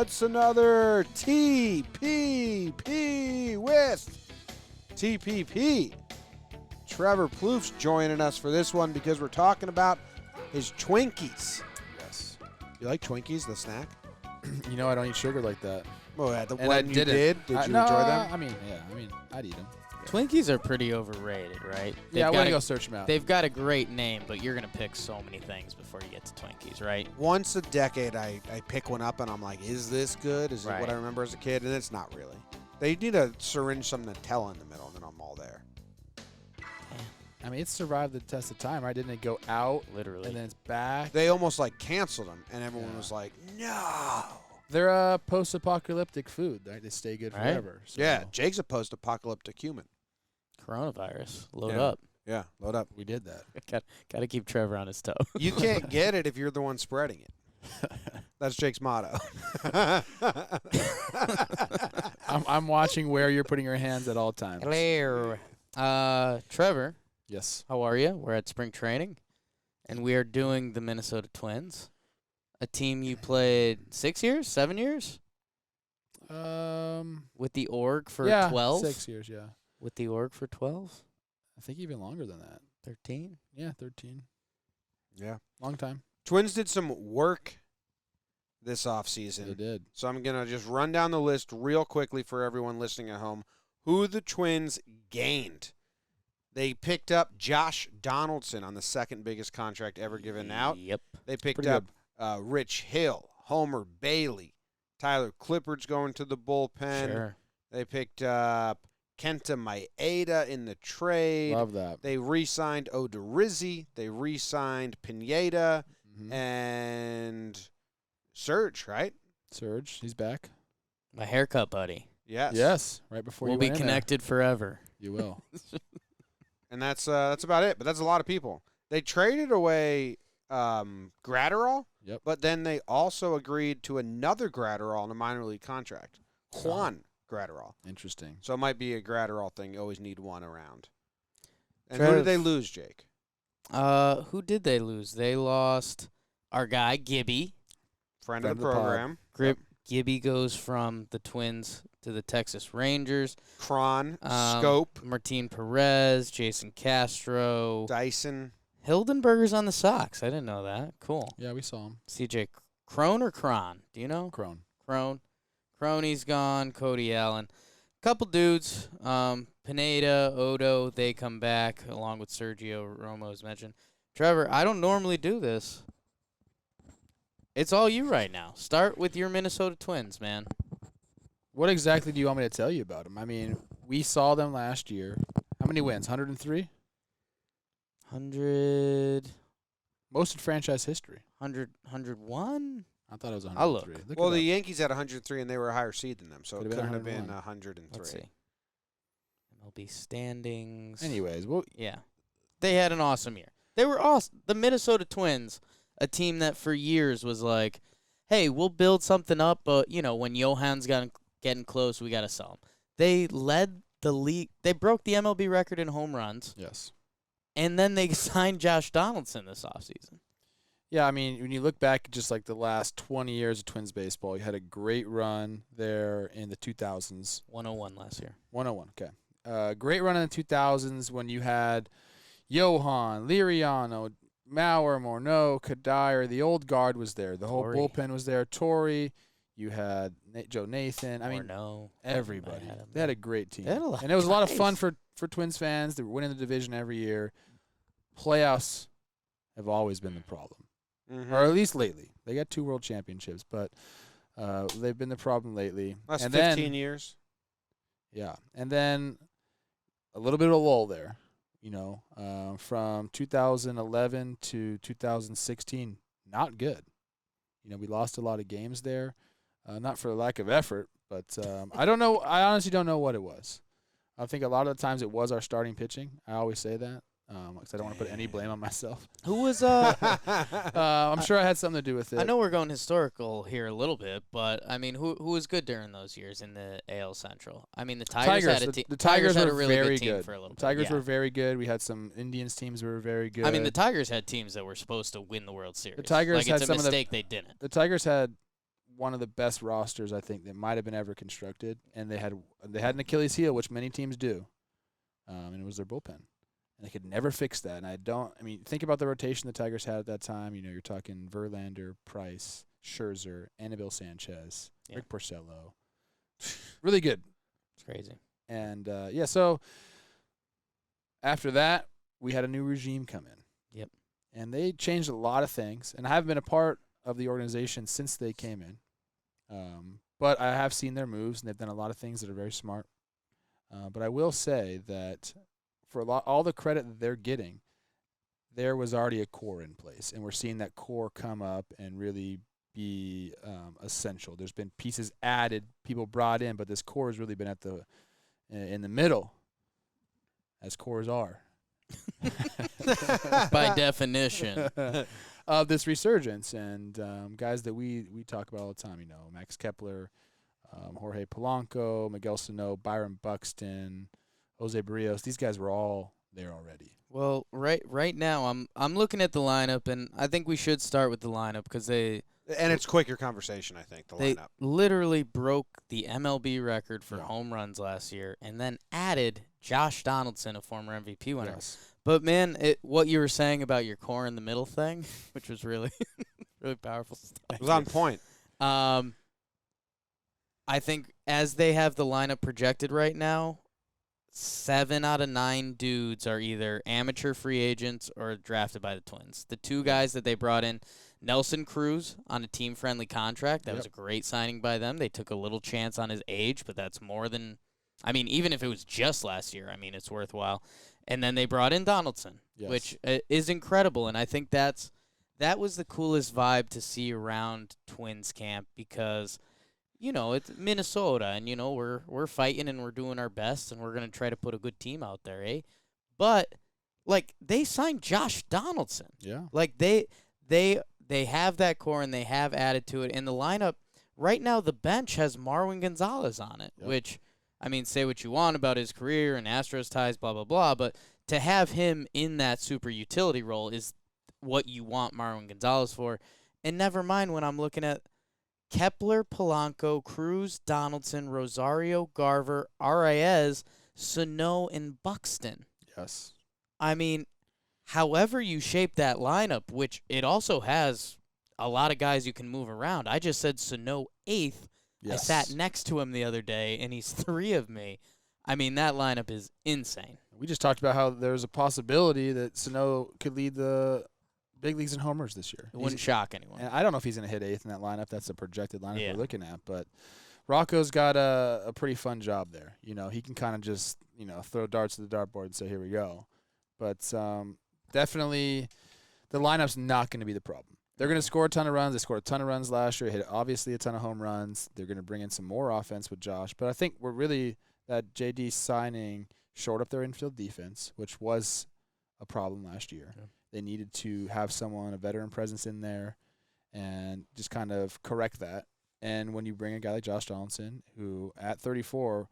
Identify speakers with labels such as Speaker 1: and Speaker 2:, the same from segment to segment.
Speaker 1: That's another TPP with TPP. Trevor Plouffe joining us for this one because we're talking about his Twinkies.
Speaker 2: Yes.
Speaker 1: You like Twinkies, the snack?
Speaker 2: You know I don't eat sugar like that.
Speaker 1: Oh, yeah, the
Speaker 2: And
Speaker 1: one
Speaker 2: I
Speaker 1: you
Speaker 2: didn't.
Speaker 1: did you
Speaker 2: No,
Speaker 1: enjoy them?
Speaker 2: I mean, I'd eat them.
Speaker 3: Twinkies are pretty overrated, right?
Speaker 2: Yeah, I'm going to go search them out.
Speaker 3: They've got a great name, but you're going to pick so many things before you get to Twinkies, right?
Speaker 1: Once a decade, I pick one up and I'm like, is this good? Is it what
Speaker 3: Right.
Speaker 1: I remember as a kid? And it's not really. They need a syringe, some Nutella in the middle, and then I'm all there.
Speaker 2: I mean, it survived the test of time, right? Didn't it go out?
Speaker 3: Literally.
Speaker 2: And then it's back?
Speaker 1: They almost like canceled them, and everyone
Speaker 2: Yeah.
Speaker 1: was like, no.
Speaker 2: They're a post-apocalyptic food, right? They stay good
Speaker 3: Right.
Speaker 2: forever. So
Speaker 1: Yeah, Jake's a post-apocalyptic human.
Speaker 3: Coronavirus. Load
Speaker 1: Yeah.
Speaker 3: up.
Speaker 1: Yeah, load up.
Speaker 2: we did that.
Speaker 3: Got to keep Trevor on his toe.
Speaker 1: You can't get it if you're the one spreading it. That's Jake's motto.
Speaker 2: I'm watching where you're putting your hands at all times.
Speaker 3: Hello. Trevor,
Speaker 2: Yes.
Speaker 3: how are you? We're at spring training, and we are doing the Minnesota Twins, a team you played 6 years, 7 years with the org for 12?
Speaker 2: 6 years, yeah.
Speaker 3: With the org for 12?
Speaker 2: I think even longer than that.
Speaker 3: 13?
Speaker 2: Yeah, 13.
Speaker 1: Yeah.
Speaker 2: Long time.
Speaker 1: Twins did some work this
Speaker 2: They
Speaker 1: offseason.
Speaker 2: did.
Speaker 1: So I'm going to just run down the list real quickly for everyone listening at home. Who the Twins gained. They picked up Josh Donaldson on the second biggest contract ever given out.
Speaker 3: Yep.
Speaker 1: They picked
Speaker 2: Pretty
Speaker 1: up Rich Hill, Homer Bailey, Tyler Clippard's going to the bullpen.
Speaker 3: Sure.
Speaker 1: They picked up Kenta Maeda in the trade.
Speaker 2: Love that.
Speaker 1: They re-signed Odorizzi. They re-signed Pineda
Speaker 2: Mhm.
Speaker 1: and Serge, right?
Speaker 2: Serge, he's back.
Speaker 3: My haircut buddy.
Speaker 1: Yes.
Speaker 2: Yes, right before
Speaker 3: We'll
Speaker 2: you
Speaker 3: be
Speaker 2: went in there.
Speaker 3: connected forever.
Speaker 2: You will.
Speaker 1: And that's about it. But that's a lot of people. They traded away Gratterall.
Speaker 2: Yep.
Speaker 1: But then they also agreed to another Gratterall on a minor league contract. Juan Gratterall.
Speaker 2: Interesting.
Speaker 1: So it might be a Gratterall thing. You always need one around. And
Speaker 3: Trev.
Speaker 1: who did they lose, Jake?
Speaker 3: Who did they lose? They lost our guy, Gibby.
Speaker 1: Friend of the program.
Speaker 3: Gibby goes from the Twins to the Texas Rangers.
Speaker 1: Cron, Scope,
Speaker 3: Martin Perez, Jason Castro.
Speaker 1: Dyson.
Speaker 3: Hildenberger's on the Sox. I didn't know that. Cool.
Speaker 2: Yeah, we saw him.
Speaker 3: CJ Crone or Cron? Do you know?
Speaker 2: Crone.
Speaker 3: Crony's gone. Cody Allen. Couple dudes. Pineda, Odo, they come back along with Sergio Romo, as mentioned. Trevor, I don't normally do this. It's all you right now. Start with your Minnesota Twins, man.
Speaker 2: What exactly do you want me to tell you about them? I mean, we saw them last year. How many wins? 103?
Speaker 3: 100,
Speaker 2: Most in franchise history.
Speaker 3: 101?
Speaker 2: I thought it was 103.
Speaker 3: I'll look.
Speaker 2: Look
Speaker 1: Well,
Speaker 2: it
Speaker 1: the
Speaker 2: up.
Speaker 1: Yankees had 103, and they were a higher seed than them, so
Speaker 2: Could've
Speaker 1: it
Speaker 2: been
Speaker 1: couldn't have been
Speaker 2: 101.
Speaker 1: 103.
Speaker 3: Let's see. MLB standings.
Speaker 2: Anyways, well,
Speaker 3: Yeah. They had an awesome year. They were awesome. The Minnesota Twins, a team that for years was like, hey, we'll build something up, but, when Johan's getting close, we got to sell him. They led the league. They broke the MLB record in home runs,
Speaker 2: yes.
Speaker 3: and then they signed Josh Donaldson this offseason.
Speaker 2: Yeah, I mean, when you look back just like the last 20 years of Twins baseball, you had a great run there in the 2000s.
Speaker 3: 101 last year.
Speaker 2: 101, okay. Great run in the 2000s when you had Johan, Liriano, Mauer, Morneau, Kadire. The old guard was there. The whole
Speaker 3: Torrey.
Speaker 2: bullpen was there. Torrey. You had Joe Nathan. I mean,
Speaker 3: no.
Speaker 2: everybody.
Speaker 3: I had 'em
Speaker 2: They had
Speaker 3: there.
Speaker 2: a great team.
Speaker 3: They had a lot
Speaker 2: And it was a lot of
Speaker 3: guys.
Speaker 2: fun for Twins fans. They were winning the division every year. Playoffs have always been the problem.
Speaker 1: Mm-hmm.
Speaker 2: Or at least lately. They got 2 world championships, but they've been the problem lately.
Speaker 1: Last
Speaker 2: and
Speaker 1: 15
Speaker 2: then,
Speaker 1: years.
Speaker 2: Yeah. And then a little bit of a lull there, from 2011 to 2016. Not good. We lost a lot of games there, not for lack of effort, but I don't know. I honestly don't know what it was. I think a lot of the times it was our starting pitching. I always say that. Because I don't want to put any blame on myself.
Speaker 3: Who was
Speaker 2: I'm sure I had something to do with it.
Speaker 3: I know we're going historical here a little bit, but I mean, who was good during those years in the AL Central? I mean, the Tigers had a team.
Speaker 2: The Tigers
Speaker 3: had
Speaker 2: were
Speaker 3: a really
Speaker 2: very
Speaker 3: good team
Speaker 2: good.
Speaker 3: for a little bit.
Speaker 2: The Tigers
Speaker 3: yeah.
Speaker 2: were very good. We had some Indians teams that were very good.
Speaker 3: I mean, the Tigers had teams that were supposed to win the World Series.
Speaker 2: Tigers
Speaker 3: like
Speaker 2: had
Speaker 3: it's a
Speaker 2: some of the-
Speaker 3: mistake they didn't.
Speaker 2: The Tigers had one of the best rosters I think that might have been ever constructed, and they had an Achilles heel, which many teams do, and it was their bullpen, and they could never fix that. And I mean, think about the rotation the Tigers had at that time. You know, you're talking Verlander, Price, Scherzer, Anibal Sanchez, Rick Porcello, really good.
Speaker 3: It's crazy.
Speaker 2: And so after that, we had a new regime come in.
Speaker 3: Yep.
Speaker 2: And they changed a lot of things, and I haven't been a part of the organization since they came in. But I have seen their moves, and they've done a lot of things that are very smart. But I will say that for all the credit that they're getting, there was already a core in place, and we're seeing that core come up and really be essential. There's been pieces added, people brought in, but this core has really been in the middle, as cores are.
Speaker 3: By definition.
Speaker 2: Of this resurgence, and guys that we talk about all the time, you know, Max Kepler, Jorge Polanco, Miguel Sano, Byron Buxton, Jose Barrios. These guys were all there already.
Speaker 3: Well, right now I'm looking at the lineup, and I think we should start with the lineup because
Speaker 1: And it's quicker conversation, I think, the
Speaker 3: they
Speaker 1: lineup.
Speaker 3: literally broke the MLB record for
Speaker 2: Yeah.
Speaker 3: home runs last year, and then added Josh Donaldson, a former MVP winner.
Speaker 2: Yes.
Speaker 3: But man, what you were saying about your core in the middle thing, which was really, really powerful stuff.
Speaker 1: It was on point.
Speaker 3: I think as they have the lineup projected right now, 7 out of 9 dudes are either amateur free agents or drafted by the Twins. The two guys that they brought in, Nelson Cruz on a team-friendly contract. That was a great signing by them. They took a little chance on his age, but that's more than, I mean, even if it was just last year, I mean, it's worthwhile. And then they brought in Donaldson, which is incredible. And I think that was the coolest vibe to see around Twins camp because, you know, it's Minnesota, and, you know, we're fighting and we're doing our best, and we're going to try to put a good team out there, eh? But, like, they signed Josh Donaldson.
Speaker 2: Yeah.
Speaker 3: Like, they have that core, and they have added to it. In the lineup, right now, the bench has Marwin Gonzalez on it, which, I mean, say what you want about his career and Astros ties, blah, blah, blah, but to have him in that super utility role is what you want Marwin Gonzalez for. And never mind when I'm looking at Kepler, Polanco, Cruz, Donaldson, Rosario, Garver, Arias, Sano, and Buxton.
Speaker 2: Yes.
Speaker 3: I mean, however you shape that lineup, which it also has a lot of guys you can move around. I just said Sano 8th.
Speaker 2: Yes.
Speaker 3: I sat next to him the other day, and he's 3 of me. I mean, that lineup is insane.
Speaker 2: We just talked about how there's a possibility that Sano could lead the big leagues in homers this year.
Speaker 3: It wouldn't shock anyone.
Speaker 2: And I don't know if he's going to hit 8th in that lineup. That's a projected lineup
Speaker 3: Yeah.
Speaker 2: we're looking at. But Rocco's got a pretty fun job there. You know, he can kind of just, you know, throw darts to the dartboard and say, here we go. But definitely the lineup's not going to be the problem. They're going to score a ton of runs. They scored a ton of runs last year, hit obviously a ton of home runs. They're going to bring in some more offense with Josh. But I think we're really that JD signing shored up their infield defense, which was a problem last year. Yeah. They needed to have someone, a veteran presence in there, and just kind of correct that. And when you bring a guy like Josh Donaldson, who at 34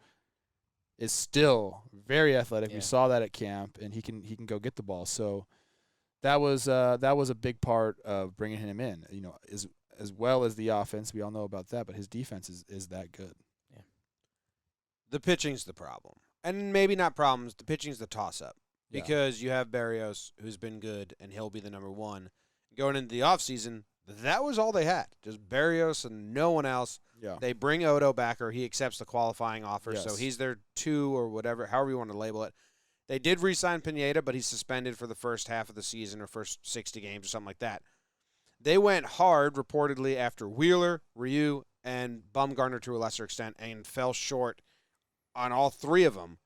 Speaker 2: is still very athletic, we saw that at camp, and he can go get the ball. So that was a big part of bringing him in. You know, as well as the offense, we all know about that, but his defense is that good.
Speaker 3: Yeah.
Speaker 1: The pitching's the problem, and maybe not problems. The pitching's the toss-up because you have Barrios, who's been good, and he'll be the number 1 going into the offseason. That was all they had, just Barrios and no one else.
Speaker 2: Yeah.
Speaker 1: They bring Odo back, or he accepts the qualifying offer, so
Speaker 2: Yes.
Speaker 1: he's their 2 or whatever, however you want to label it. They did re-sign Pineda, but he's suspended for the first half of the season or first 60 games or something like that. They went hard, reportedly, after Wheeler, Ryu, and Bumgarner to a lesser extent, and fell short on all 3 of them.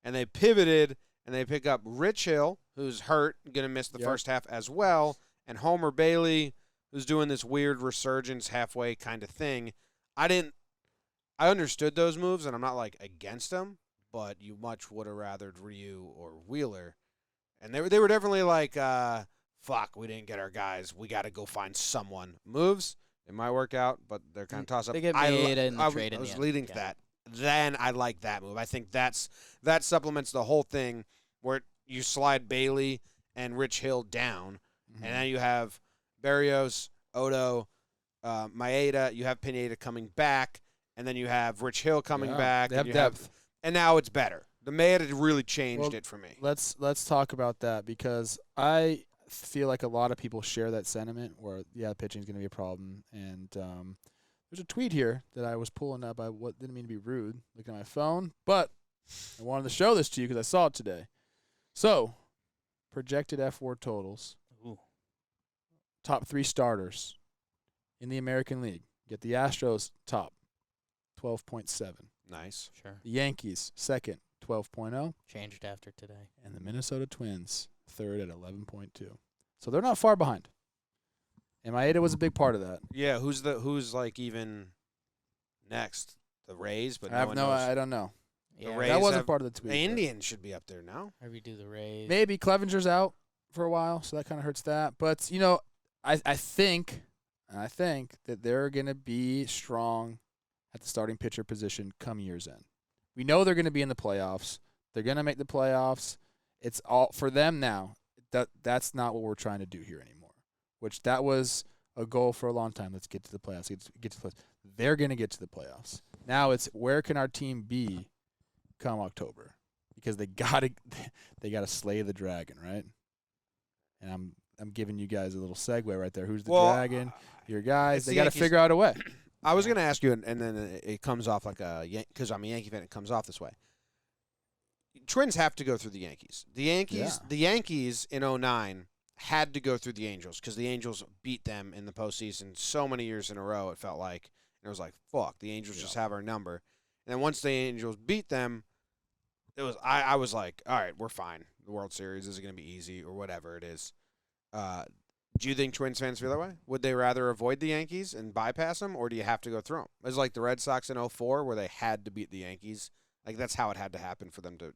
Speaker 1: And they pivoted, and they pick up Rich Hill, who's hurt, going to miss the first half as well, and Homer Bailey, who's doing this weird resurgence halfway kind of thing. I understood those moves, and I'm not, like, against them, but you much would have rathered Ryu or Wheeler. And they were definitely like, fuck, we didn't get our guys. We got to go find someone. Moves, it might work out, but they're kind of toss-up.
Speaker 3: They get made in the trade
Speaker 1: I
Speaker 3: in
Speaker 1: was
Speaker 3: the end.
Speaker 1: leading to that. Then I like that move. I think that supplements the whole thing where you slide Bailey and Rich Hill down, and then you have Barrios, Odo, Maeda, you have Pineda coming back, and then you have Rich Hill coming back.
Speaker 2: They have
Speaker 1: and you
Speaker 2: depth.
Speaker 1: and now it's better. The Maeda really changed
Speaker 2: Well,
Speaker 1: it for me.
Speaker 2: Let's talk about that because I feel like a lot of people share that sentiment where pitching is going to be a problem. And there's a tweet here that I was pulling up. Didn't mean to be rude, looking at my phone, but I wanted to show this to you because I saw it today. So, projected F4 totals.
Speaker 3: Ooh.
Speaker 2: Top 3 starters in the American League. Get the Astros top, 12.7.
Speaker 1: Nice.
Speaker 3: Sure.
Speaker 2: The Yankees second, 12.0.
Speaker 3: Changed after today.
Speaker 2: And the Minnesota Twins third at 11.2. So they're not far behind. And Maeda was a big part of that.
Speaker 1: Yeah, who's like even next? The Rays, but
Speaker 2: I
Speaker 1: no one knows.
Speaker 2: I don't know.
Speaker 3: Yeah.
Speaker 1: Rays
Speaker 2: That wasn't
Speaker 1: have-
Speaker 2: part of the tweet.
Speaker 1: The
Speaker 2: but
Speaker 1: Indians should be up there now.
Speaker 3: Or we do the Rays.
Speaker 2: Maybe Clevenger's out for a while, so that kind of hurts that. But I think that they're going to be strong at the starting pitcher position come year's end. We know they're going to be in the playoffs. They're going to make the playoffs. It's all for them now. That's not what we're trying to do here anymore. Which that was a goal for a long time. Let's get to the playoffs. Get to the playoffs. They're going to get to the playoffs. Now it's where can our team be come October? Because they got to slay the dragon, right? And I'm giving you guys a little segue right there. Who's the dragon? Your guys. They got to figure out a way.
Speaker 1: I was going to ask you, and then it comes off like because I'm a Yankee fan, it comes off this way. Twins have to go through the Yankees. The Yankees in 2009 had to go through the Angels because the Angels beat them in the postseason so many years in a row, it felt like. And it was like, fuck, the Angels just have our number. And then once the Angels beat them, I was like, all right, we're fine. The World Series is going to be easy or whatever it is. Do you think Twins fans feel that way? Would they rather avoid the Yankees and bypass them, or do you have to go through them? It was like the Red Sox in 2004 where they had to beat the Yankees. Like, that's how it had to happen for them to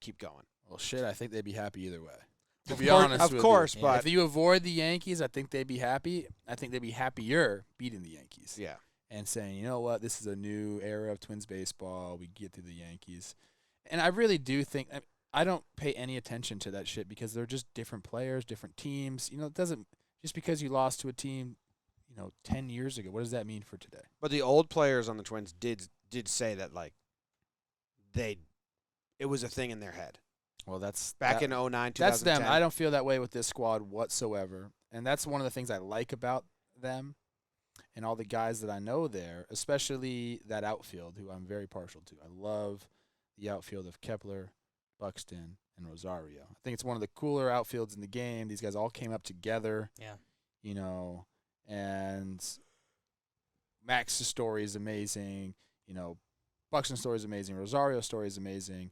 Speaker 1: keep going.
Speaker 2: Well, shit, I think they'd be happy either way. To be honest
Speaker 1: of
Speaker 2: with
Speaker 1: course,
Speaker 2: you.
Speaker 1: but
Speaker 2: if you avoid the Yankees, I think they'd be happy. I think they'd be happier beating the Yankees.
Speaker 1: yeah.
Speaker 2: And saying, you know what, this is a new era of Twins baseball. We get through the Yankees. And I really do think I don't pay any attention to that shit because they're just different players, different teams. It doesn't just because you lost to a team, 10 years ago. What does that mean for today?
Speaker 1: But the old players on the Twins did say that, like, it was a thing in their head.
Speaker 2: Well, that's
Speaker 1: Back in 2009, 2010.
Speaker 2: That's them. I don't feel that way with this squad whatsoever. And that's one of the things I like about them and all the guys that I know there, especially that outfield, who I'm very partial to. I love the outfield of Kepler, Buxton, and Rosario. I think it's one of the cooler outfields in the game. These guys all came up together.
Speaker 3: Yeah.
Speaker 2: And Max's story is amazing. Buxton's story is amazing. Rosario's story is amazing.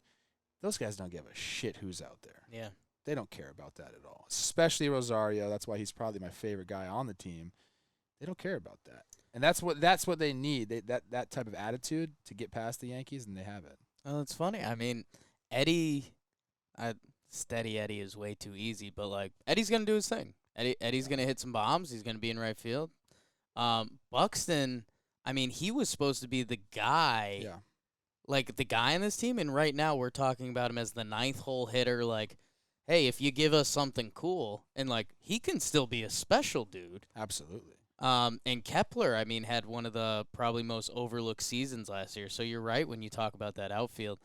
Speaker 2: Those guys don't give a shit who's out there.
Speaker 3: Yeah.
Speaker 2: They don't care about that at all, especially Rosario. That's why he's probably my favorite guy on the team. They don't care about that. And that's what they need, that type of attitude to get past the Yankees, and they have it.
Speaker 3: Oh, it's funny. I mean, Steady Eddie is way too easy, but, like, Eddie's going to do his thing. Eddie's going to hit some bombs. He's going to be in right field. Buxton, I mean, he was supposed to be the guy.
Speaker 2: Yeah.
Speaker 3: Like, the guy in this team, and right now we're talking about him as the ninth hole hitter. Like, hey, if you give us something cool, and, like, he can still be a special dude.
Speaker 2: Absolutely.
Speaker 3: And Kepler, I mean, had one of the probably most overlooked seasons last year. So you're right when you talk about that outfield.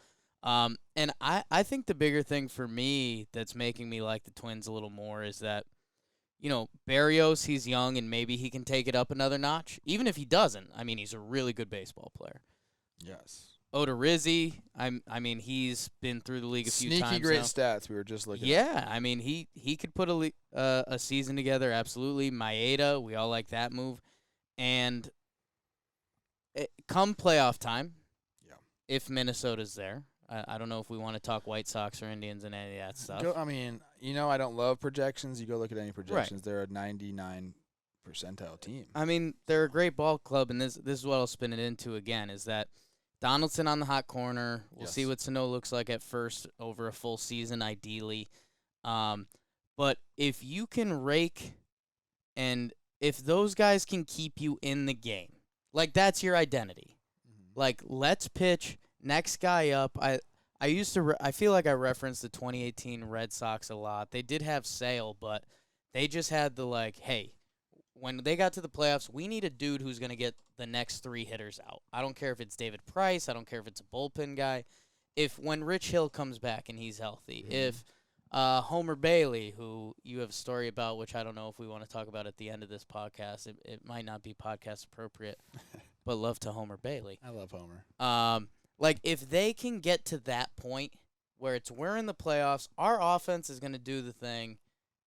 Speaker 3: And I think the bigger thing for me that's making me like the Twins a little more is that, Berrios, he's young and maybe he can take it up another notch. Even if he doesn't, I mean, he's a really good baseball player.
Speaker 2: Yes.
Speaker 3: Odorizzi, I mean, he's been through the league a few times
Speaker 2: Sneaky great
Speaker 3: now.
Speaker 2: stats we were just looking at.
Speaker 3: Yeah, I mean, he could put a season together, absolutely. Maeda, we all like that move. And come playoff time, if Minnesota's there, I don't know if we want to talk White Sox or Indians and any of that stuff.
Speaker 2: I don't love projections. You go look at any projections. They're a 99 percentile team.
Speaker 3: I mean, they're a great ball club, and this is what I'll spin it into again, is that Donaldson on the hot corner. We'll see what Sano looks like at first over a full season, ideally. But if you can rake and if those guys can keep you in the game, like that's your identity. Mm-hmm. Like, let's pitch, next guy up. I feel like I referenced the 2018 Red Sox a lot. They did have Sale, but they just had the, like, hey, when they got to the playoffs, we need a dude who's going to get the next 3 hitters out. I don't care if it's David Price. I don't care if it's a bullpen guy. If when Rich Hill comes back and he's healthy, if Homer Bailey, who you have a story about, which I don't know if we want to talk about at the end of this podcast. It might not be podcast appropriate, but love to Homer Bailey.
Speaker 2: I love Homer.
Speaker 3: Like, if they can get to that point where we're in the playoffs, our offense is going to do the thing,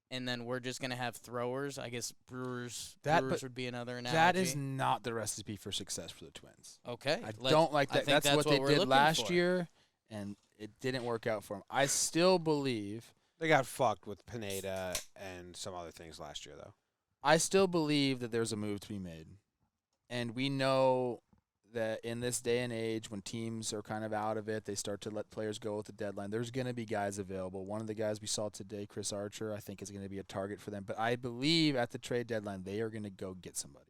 Speaker 3: and then we're just going to have throwers. I guess Brewers would be another analogy.
Speaker 2: That is not the recipe for success for the Twins.
Speaker 3: Okay.
Speaker 2: I don't like that. That's what they did last year, and it didn't work out for them. I still believe
Speaker 1: They got fucked with Pineda and some other things last year, though.
Speaker 2: I still believe that there's a move to be made. And we know that in this day and age, when teams are kind of out of it, they start to let players go at the deadline. There's going to be guys available. One of the guys we saw today, Chris Archer, I think is going to be a target for them. But I believe at the trade deadline, they are going to go get somebody.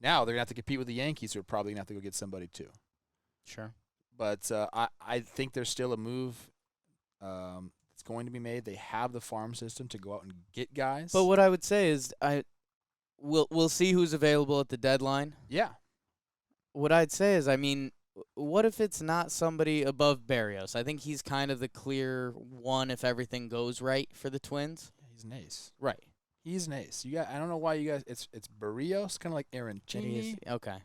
Speaker 2: Now, they're going to have to compete with the Yankees, who are probably going to have to go get somebody too.
Speaker 3: Sure.
Speaker 2: But I think there's still a move that's going to be made. They have the farm system to go out and get guys.
Speaker 3: But what I would say is we'll see who's available at the deadline.
Speaker 2: Yeah.
Speaker 3: What I'd say is, I mean, what if it's not somebody above Barrios? I think he's kind of the clear one if everything goes right for the Twins.
Speaker 2: Yeah, he's an ace.
Speaker 3: Right.
Speaker 2: He's an ace. I don't know why you guys. It's Barrios, kind of like Aaron Cheney.
Speaker 3: Okay.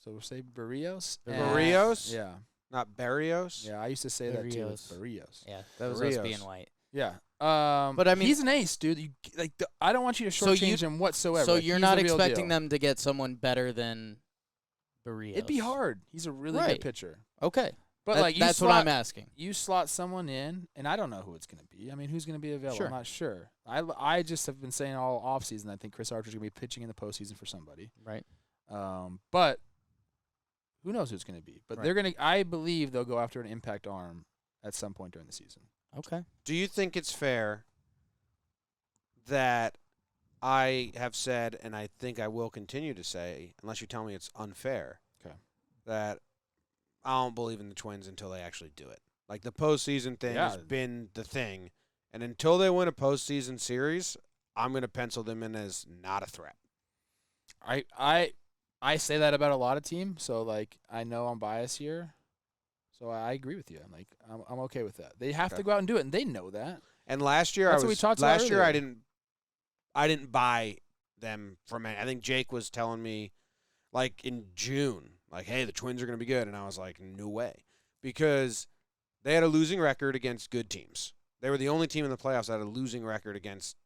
Speaker 2: So we'll say Barrios.
Speaker 1: Barrios?
Speaker 2: Yeah.
Speaker 1: Not Barrios?
Speaker 2: Yeah, I used to say that too.
Speaker 3: Barrios.
Speaker 2: It's Barrios.
Speaker 3: Yeah, that was
Speaker 1: Barrios.
Speaker 3: us being white.
Speaker 2: Yeah.
Speaker 3: But I mean,
Speaker 2: he's an ace, dude. I don't want you to shortchange him whatsoever.
Speaker 3: So
Speaker 2: Like,
Speaker 3: you're
Speaker 2: he's
Speaker 3: not
Speaker 2: the real
Speaker 3: expecting
Speaker 2: deal.
Speaker 3: them to get someone better than Barrios.
Speaker 2: It'd be hard. He's a really
Speaker 3: Right.
Speaker 2: good pitcher.
Speaker 3: Okay.
Speaker 2: But
Speaker 3: That's what I'm asking.
Speaker 2: You slot someone in, and I don't know who it's going to be. I mean, who's going to be available?
Speaker 3: Sure.
Speaker 2: I'm not sure. I just have been saying all offseason I think Chris Archer's going to be pitching in the postseason for somebody.
Speaker 3: Right.
Speaker 2: But who knows who it's going to be? But
Speaker 3: Right.
Speaker 2: they're going to. I believe they'll go after an impact arm at some point during the season.
Speaker 3: Okay.
Speaker 1: Do you think it's fair that I have said, and I think I will continue to say, unless you tell me it's unfair, that I don't believe in the Twins until they actually do it? Like, the postseason thing has been the thing, and until they win a postseason series, I'm going to pencil them in as not a threat.
Speaker 2: I say that about a lot of teams, so like I know I'm biased here. So I agree with you. Like I'm okay with that. They have to go out and do it, and they know that.
Speaker 1: And last year,
Speaker 2: That's what we talked about
Speaker 1: last year
Speaker 2: earlier.
Speaker 1: I didn't buy them from any. I think Jake was telling me, like in June, like, hey, the Twins are going to be good, and I was like, no way, because they had a losing record against good teams. They were the only team in the playoffs that had a losing record against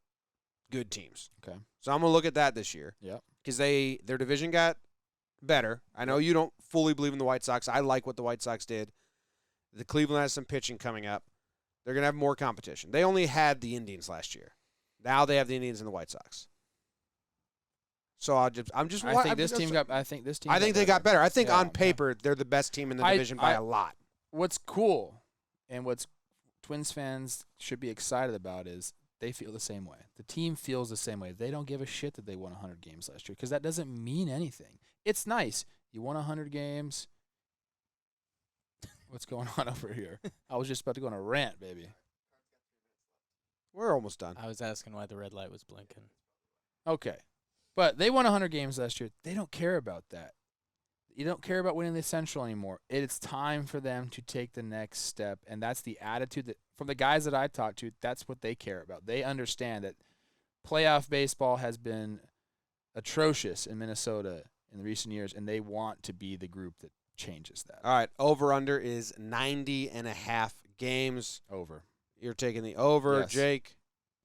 Speaker 1: good teams.
Speaker 2: Okay.
Speaker 1: So I'm going to look at that this year.
Speaker 2: Yep.
Speaker 1: Because their division got better. I know you don't fully believe in the White Sox. I like what the White Sox did. The Cleveland has some pitching coming up. They're going to have more competition. They only had the Indians last year. Now they have the Indians and the White Sox. So I think this team
Speaker 2: got
Speaker 1: better. I think
Speaker 2: Yeah,
Speaker 1: on paper they're the best team in the division by a lot.
Speaker 2: What's cool and what's Twins fans should be excited about is they feel the same way. The team feels the same way. They don't give a shit that they won 100 games last year because that doesn't mean anything. It's nice. You won 100 games. What's going on over here? I was just about to go on a rant, baby.
Speaker 1: We're almost done.
Speaker 3: I was asking why the red light was blinking.
Speaker 2: Okay. But they won 100 games last year. They don't care about that. You don't care about winning the Central anymore. It's time for them to take the next step, and that's the attitude that from the guys that I talked to, that's what they care about. They understand that playoff baseball has been atrocious in Minnesota in the recent years, and they want to be the group that changes that.
Speaker 1: All right, over-under is 90.5 games.
Speaker 2: Over.
Speaker 1: You're taking the over,
Speaker 2: Yes.
Speaker 1: Jake.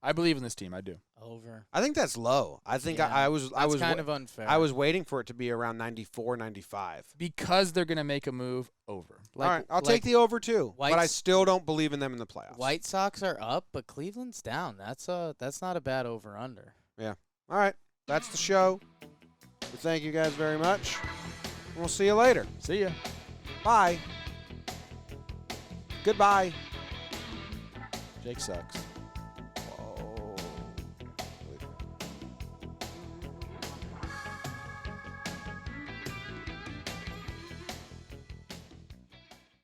Speaker 2: I believe in this team. I do.
Speaker 3: Over.
Speaker 1: I think that's low. I think
Speaker 3: Yeah,
Speaker 1: I was
Speaker 3: kind of unfair.
Speaker 1: I was waiting for it to be around 94, 95.
Speaker 2: Because they're going to make a move over.
Speaker 1: All right, I'll take the over too, but I
Speaker 3: White's-
Speaker 1: still don't believe in them in the playoffs.
Speaker 3: White Sox are up, but Cleveland's down. That's not a bad over under.
Speaker 1: All right, that's the show. We thank you guys very much. And we'll see you later.
Speaker 2: See ya.
Speaker 1: Bye. Goodbye.
Speaker 2: Jake sucks.